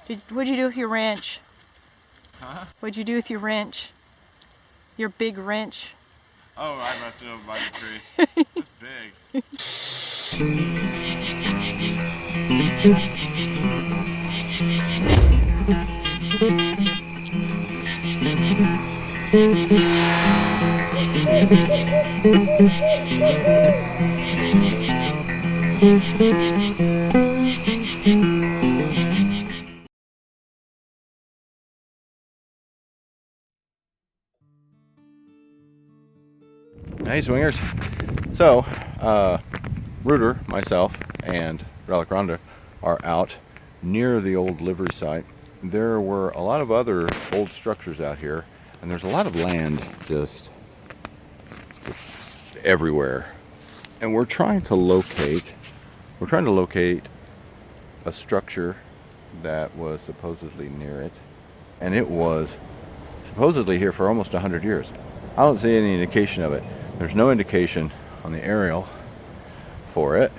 What'd you do with your wrench? Huh? What'd you do with your wrench? Your big wrench? Oh, I left it over by the tree. It's big. Hey swingers. So, Rooter, myself, and Relic Rhonda are out near the old livery site. There were a lot of other old structures out here, and there's a lot of land just everywhere. And we're trying to locate a structure that was supposedly near it, and it was supposedly here for almost 100 years. I don't see any indication of it. There's no indication on the aerial for it,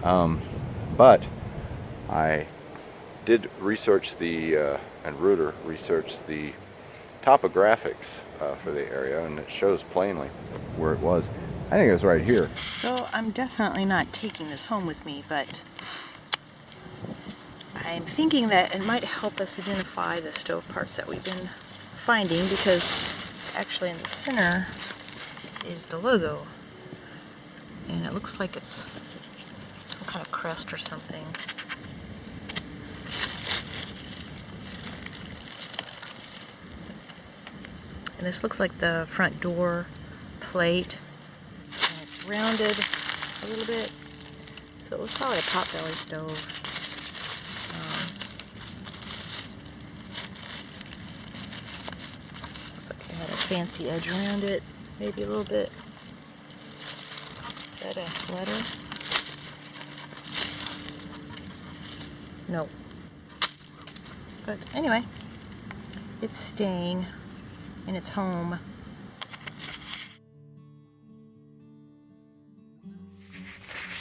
but I did research and Rooter researched the topographics for the area, and it shows plainly where it was. I think it's right here. So I'm definitely not taking this home with me, but I'm thinking that it might help us identify the stove parts that we've been finding, because actually in the center is the logo, and it looks like it's some kind of crest or something. And this looks like the front door plate, and it's rounded a little bit, so it was probably a potbelly stove. Looks like it had a fancy edge around it, maybe a little bit. Is that a letter? No. But anyway, it's staying in its home.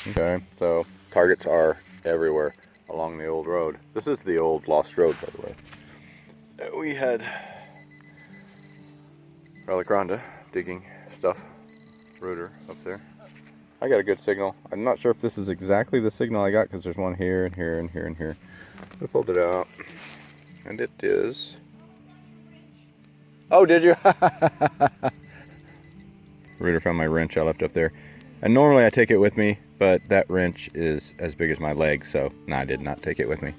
Okay, so targets are everywhere along the old road. This is the old lost road, by the way. We had Relic Rhonda digging stuff. Rooter up there. I got a good signal. I'm not sure if this is exactly the signal I got, because there's one here and here and here and here. I pulled it out, and it is. Oh, did you? Rooter found my wrench I left up there. And normally I take it with me, but that wrench is as big as my leg, so no, I did not take it with me.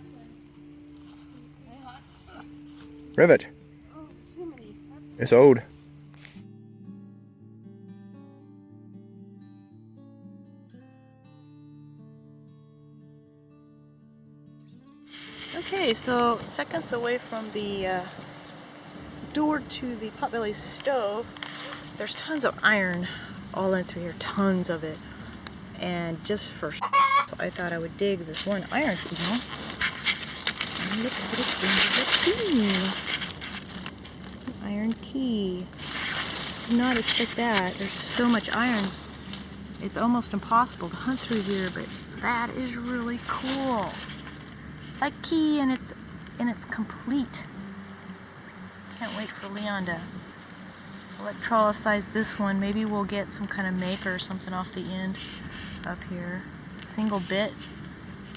Rivet. It's old. Okay, so seconds away from the door to the potbelly stove, there's tons of iron all in through here, tons of it. And just for so I thought I would dig this one iron signal. And look what it's an iron key. Did not expect that. There's so much iron. It's almost impossible to hunt through here, but that is really cool. A key, and it's complete. Can't wait for Leon to electrolyze this one. Maybe we'll get some kind of maker or something off the end up here. Single bit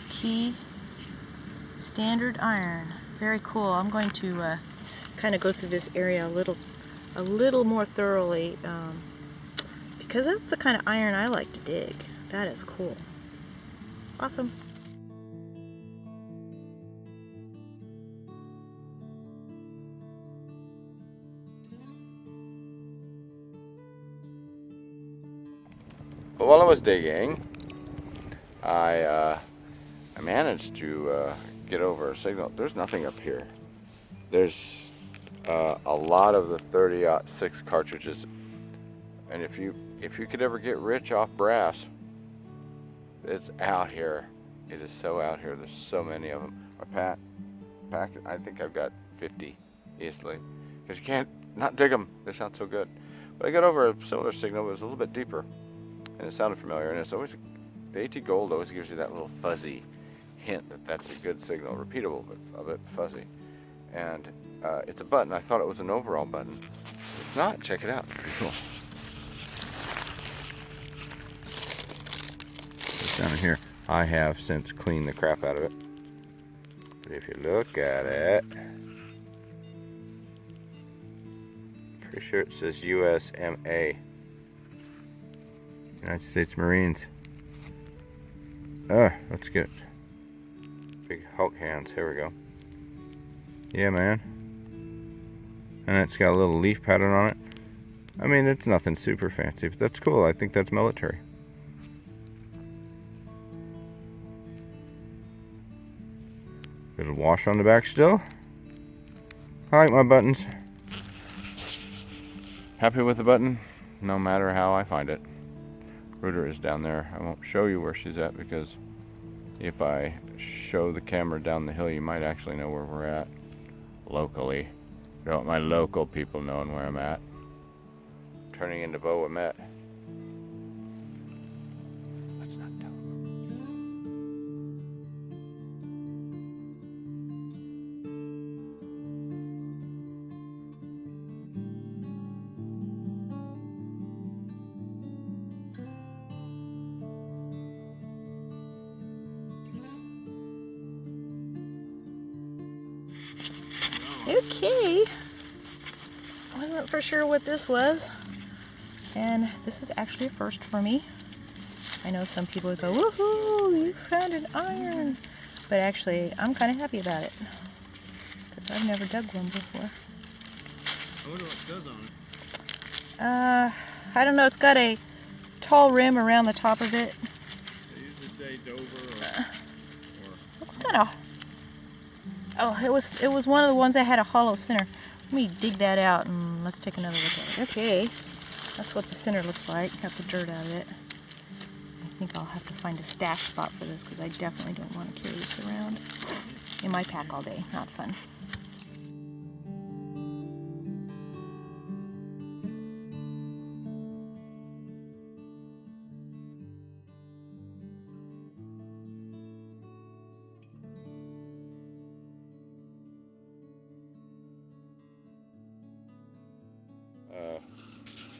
key, standard iron. Very cool. I'm going to kind of go through this area a little more thoroughly, because that's the kind of iron I like to dig. That is cool. Awesome. But while I was digging, I managed to get over a signal. There's nothing up here. There's a lot of the 30-06 cartridges, and if you could ever get rich off brass, it's out here. It is so out here. There's so many of them. My pack. I think I've got 50 easily, because you can't not dig them. They sound so good. But I got over a similar signal. It was a little bit deeper, and it sounded familiar. And it's always the AT Gold always gives you that little fuzzy hint that that's a good signal, repeatable but a bit fuzzy. And it's a button. I thought it was an overall button. It's not. Check it out. Pretty cool. It's down in here. I have since cleaned the crap out of it. But if you look at it, pretty sure it says USMA. United States Marines. Let's get big Hulk hands. Here we go. Yeah, man. And it's got a little leaf pattern on it. I mean, it's nothing super fancy, but that's cool. I think that's military. Bit of wash on the back still. I like my buttons. Happy with the button, no matter how I find it. Ruder is down there. I won't show you where she's at because if I show the camera down the hill, you might actually know where we're at locally. I don't want my local people knowing where I'm at. Turning into Bo Met. Let's not tell them. Okay. I wasn't for sure what this was. And this is actually a first for me. I know some people would go, woohoo, you found an iron. But actually, I'm kind of happy about it. Because I've never dug one before. I wonder what it does on it. I don't know. It's got a tall rim around the top of it. They usually say Dover or Looks kind of... Oh, it was one of the ones that had a hollow center. Let me dig that out and let's take another look at it. Okay, that's what the center looks like. Got the dirt out of it. I think I'll have to find a stash spot for this because I definitely don't want to carry this around in my pack all day. Not fun.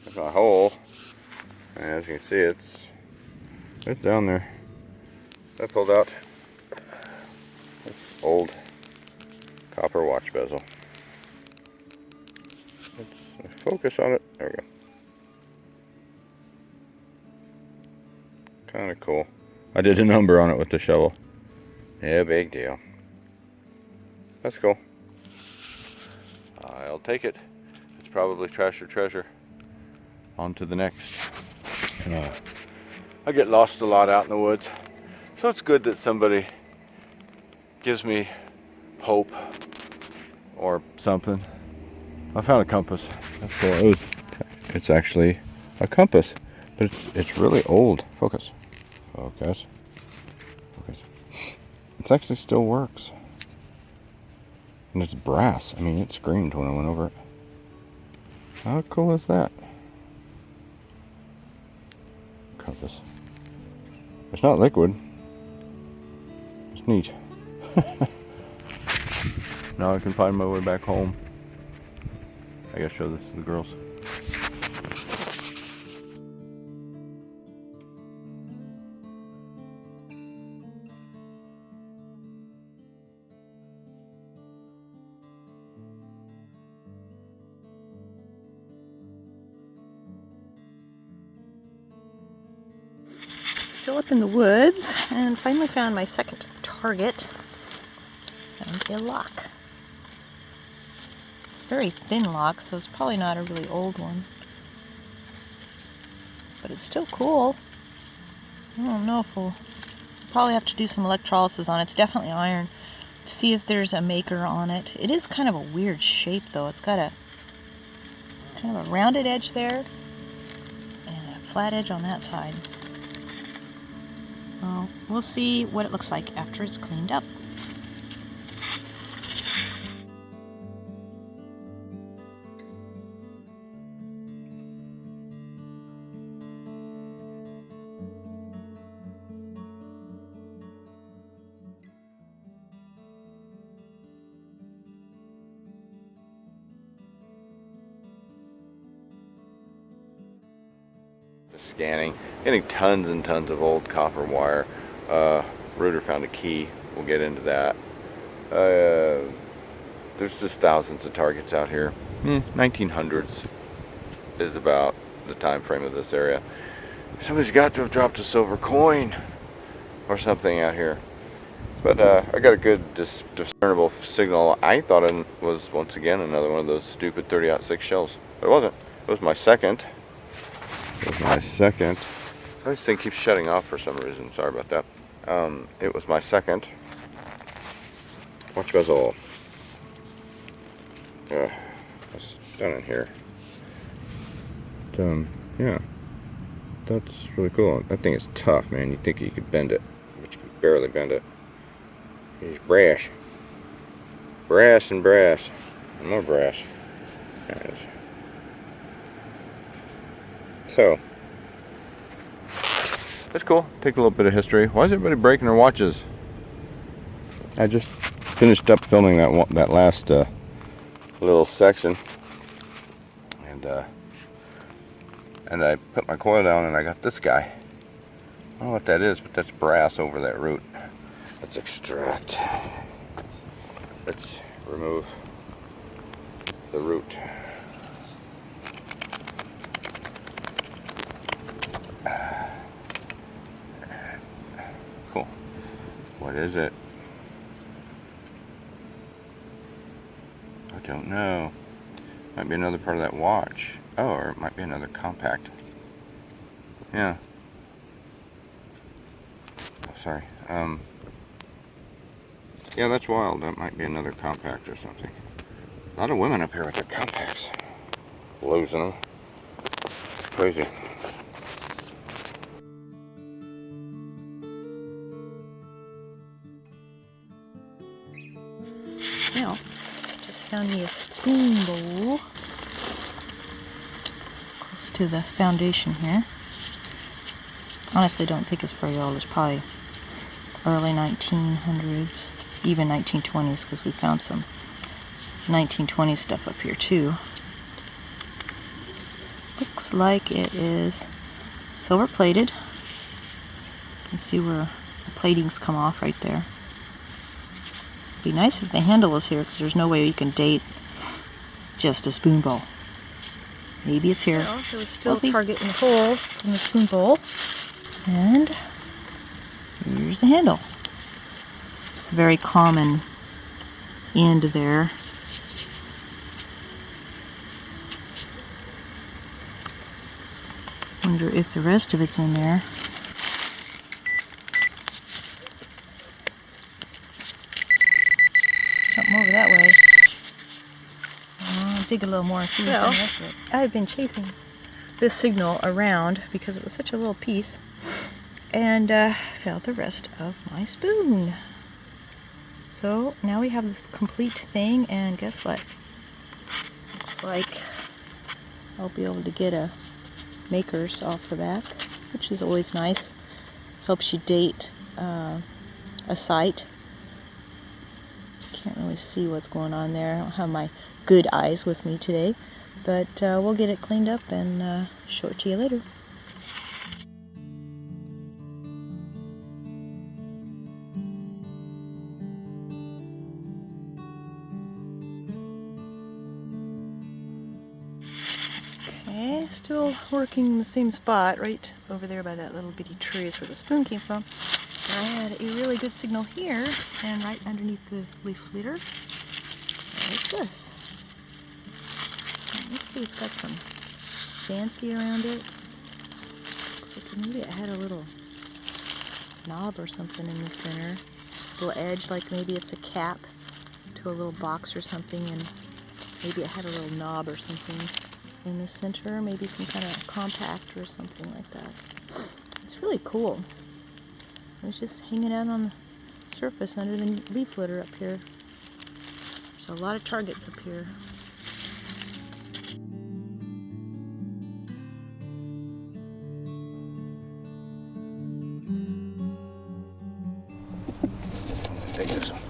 That's my hole. And as you can see, it's down there. I pulled out this old copper watch bezel. Let's focus on it. There we go. Kind of cool. I did a number on it with the shovel. Yeah, big deal. That's cool. I'll take it. It's probably trash or treasure. On to the next. I get lost a lot out in the woods, so it's good that somebody gives me hope or something. I found a compass. That's cool. It's actually a compass, but it's really old. Focus. Focus. Focus. It actually still works. And it's brass. I mean, it screamed when I went over it. How cool is that? Compass. It's not liquid. It's neat. Now I can find my way back home. I gotta show this to the girls. Still up in the woods, and finally found my second target. Found a lock. It's a very thin lock, so it's probably not a really old one. But it's still cool. I don't know if we'll probably have to do some electrolysis on it. It's definitely iron. See if there's a maker on it. It is kind of a weird shape though. It's got a kind of a rounded edge there and a flat edge on that side. Well, we'll see what it looks like after it's cleaned up. scanning, getting tons and tons of old copper wire. Rooter found a key. We'll get into that. There's just thousands of targets out here. 1900s is about the time frame of this area. Somebody's got to have dropped a silver coin or something out here. But I got a good discernible signal. I thought it was once again another one of those stupid 30-06 shells. But it wasn't. It was my second. This thing keeps shutting off for some reason. Sorry about that. It was my second. Watch bezel. What's done in here? Yeah. That's really cool. That thing is tough, man. You'd think you could bend it, but you can barely bend it. It's brass. Brass and brass. And more brass. There it is. So, that's cool. Take a little bit of history. Why is everybody breaking their watches? I just finished up filming that last little section, and I put my coil down and I got this guy. I don't know what that is, but that's brass over that root. Let's extract. Let's remove the root. Cool. What is it? I don't know. Might be another part of that watch. Oh, or it might be another compact. Yeah. Oh, sorry. Yeah, that's wild. That might be another compact or something. A lot of women up here with their compacts. Losing them. It's crazy. Now, just found me a spoon bowl close to the foundation here. Honestly, don't think it's very old. It's probably early 1900s, even 1920s, because we found some 1920s stuff up here too. Looks like it is silver plated. You can see where the platings come off right there. Be nice if the handle was here, because there's no way you can date just a spoon bowl. Maybe it's here. Well, there was still a target in the hole in the spoon bowl. And here's the handle. It's a very common end there. Wonder if the rest of it's in there. Something over that way. Dig a little more and see what's in the rest of it. I've been chasing this signal around because it was such a little piece, and found the rest of my spoon. So now we have the complete thing, and guess what? Looks like I'll be able to get a makers off the back, which is always nice. Helps you date a site. Can't really see what's going on there. I don't have my good eyes with me today, but we'll get it cleaned up and show it to you later. Okay, still working in the same spot, right over there by that little bitty tree is where the spoon came from. I had a really good signal here, and right underneath the leaf leader, like this. Let's see, it's got some fancy around it. Looks like maybe it had a little knob or something in the center. Little edge, like maybe it's a cap to a little box or something, and maybe it had a little knob or something in the center. Maybe some kind of compact or something like that. It's really cool. It was just hanging out on the surface under the leaf litter up here. There's a lot of targets up here. Take this one.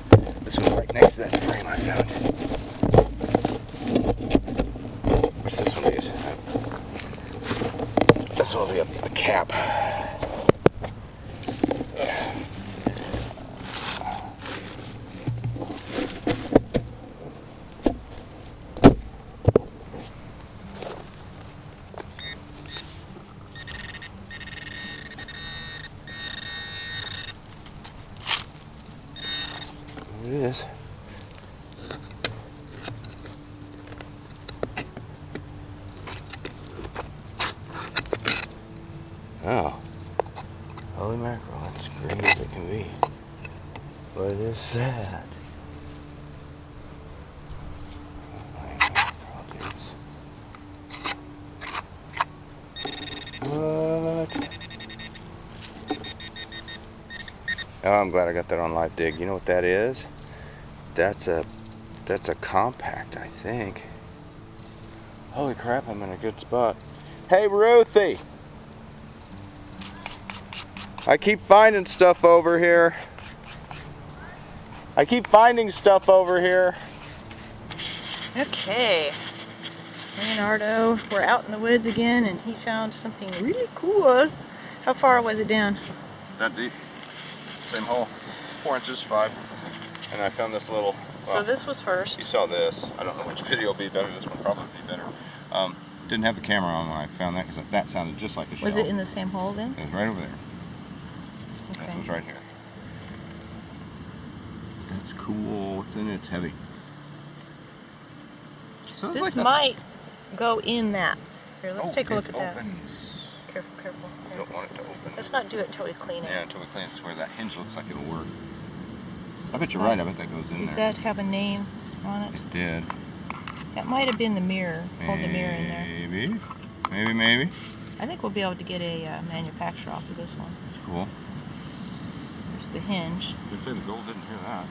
This one's right next to that frame I found. What's this one use? This one will be up cap. There it is. Oh, holy mackerel, that's green as it can be. What is that? Holy mackerel, dudes. What? Oh, I'm glad I got that on live dig. You know what that is? That's a compact, I think. Holy crap, I'm in a good spot. Hey, Ruthie! I keep finding stuff over here. Okay. Leonardo, we're out in the woods again, and he found something really cool. How far was it down? That deep. Same hole. 4 inches, 5. And I found this little... Well, so this was first. you saw this. I don't know which video will be better. This one probably be better. Didn't have the camera on when I found that because that sounded just like a shell. Was it in the same hole then? It was right over there. Okay. This was right here. That's cool. What's in it? It's heavy. So This might go in that. Here, let's take a look at that. Opens. Careful, careful. You don't want it to open. Let's not do it until we clean it. Yeah, until we clean it. It's where that hinge looks like it'll work. So I bet you're right. I bet that goes in there. Does that have a name on it? It did. That might have been the mirror. Hold the mirror in there. Maybe. I think we'll be able to get a manufacturer off of this one. Cool. There's the hinge. Good say the gold didn't hear that.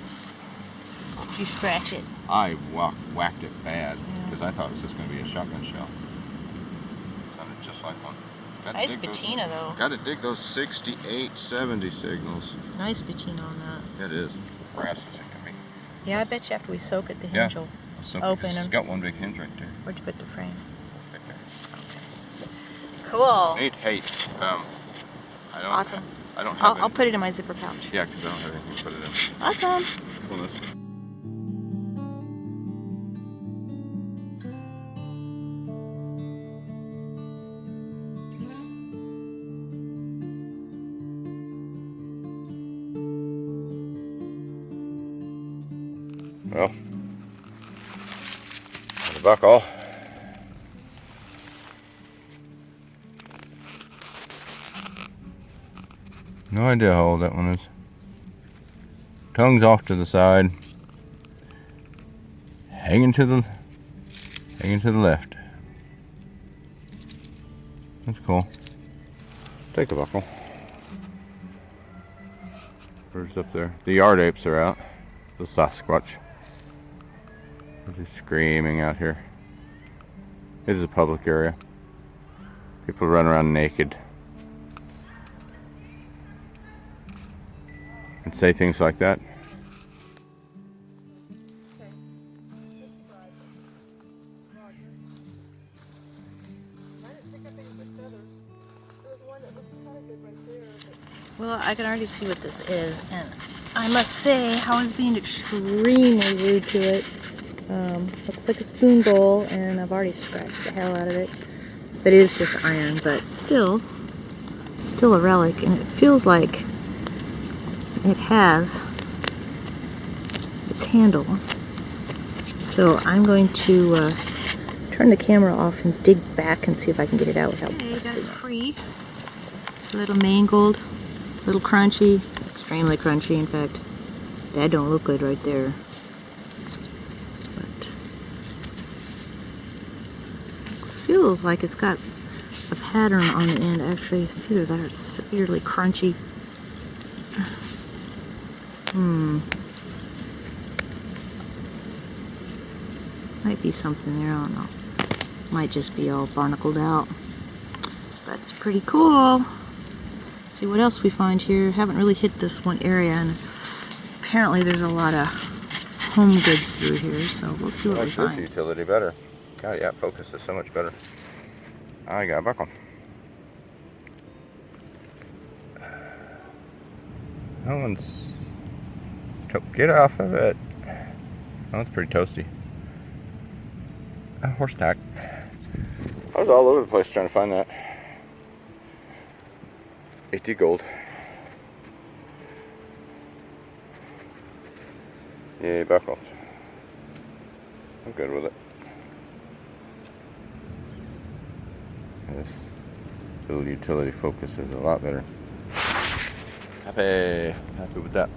Did you scratch it? I whacked it bad because I thought it was just going to be a shotgun shell. Sounded just like one. Nice patina though. Got to dig those 68, 70 signals. Nice patina on that. It is. Brass as it can be. Yeah, I bet you after we soak it, the hinge will open. It's got one big hinge right there. Where'd you put the frame? Right there. Cool. Neat. Hey, I don't. Awesome. I don't have. I'll put it in my zipper pouch. Yeah, because I don't have anything to put it in. Awesome. Coolness. Well, the buckle. No idea how old that one is. Tongue's off to the side. Hanging to the left. That's cool. Take a buckle. Where's up there? The yard apes are out. The Sasquatch. They're just screaming out here. It is a public area. People run around naked and say things like that. Well, I can already see what this is, and I must say I was being extremely rude to it. Looks like a spoon bowl, and I've already scratched the hell out of it. But it is just iron, but still a relic, and it feels like it has its handle. So I'm going to turn the camera off and dig back and see if I can get it out without busting it. Free. A little mangled, a little crunchy, extremely crunchy in fact. That don't look good right there. But it feels like it's got a pattern on the end actually. It's either that or it's severely crunchy. Might be something there, I don't know. Might just be all barnacled out. But it's pretty cool. Let's see what else we find here. Haven't really hit this one area, and apparently there's a lot of home goods through here, so we'll see what we find. This utility better. God, yeah, focus is so much better. I got a buckle. That one's... Get off of it. That one's pretty toasty. Horse tack. I was all over the place trying to find that. 80 gold. Yay, buckles. I'm good with it. This little utility focus is a lot better. Happy with that.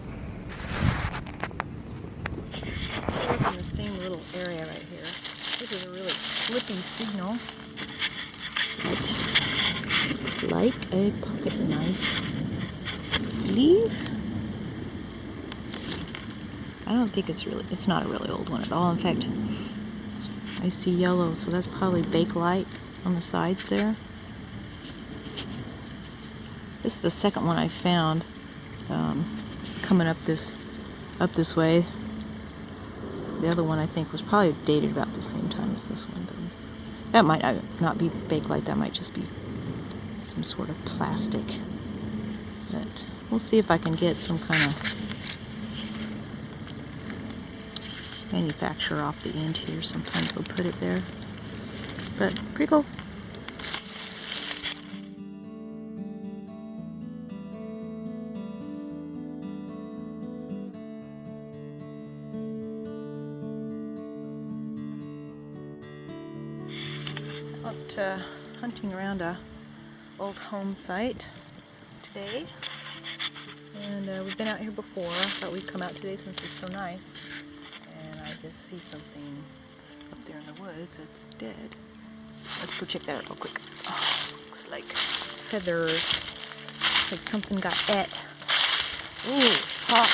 We're in the same little area right here. This is a really flippy signal. It's like a pocket knife. Leave. I don't think it's not a really old one at all. In fact, I see yellow, so that's probably Bakelite on the sides there. This is the second one I found coming up this way. The other one I think was probably dated about the same time as this one, but that might not be Bakelite. That might just be some sort of plastic. But we'll see if I can get some kind of manufacturer off the end here. Sometimes they'll put it there, but pretty cool. Out hunting around a old home site today, and we've been out here before. I thought we'd come out today since it's so nice. And I just see something up there in the woods that's dead. Let's go check that out real quick. Oh, looks like feathers. Looks like something got et. Ooh, hawk.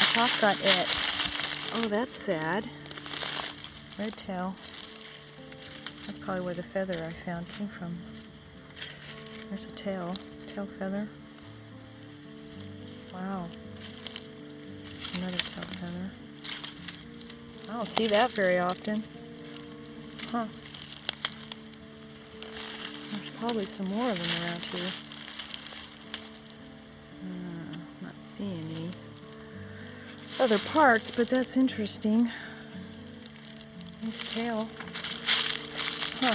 A hawk got et. Oh, that's sad. Red tail. That's probably where the feather I found came from. There's a tail feather. Wow. Another tail feather. I don't see that very often. Huh. There's probably some more of them around here. Not seeing any other parts, but that's interesting. Nice tail. Huh.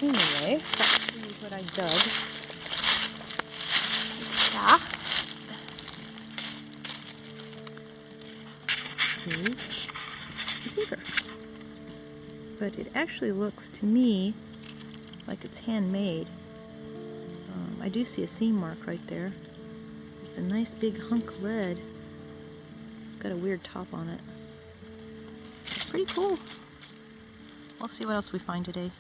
Anyway, let's see what I dug. Is a zebra. But it actually looks to me like it's handmade. I do see a seam mark right there. It's a nice big hunk of lead. It's got a weird top on it. It's pretty cool. We'll see what else we find today.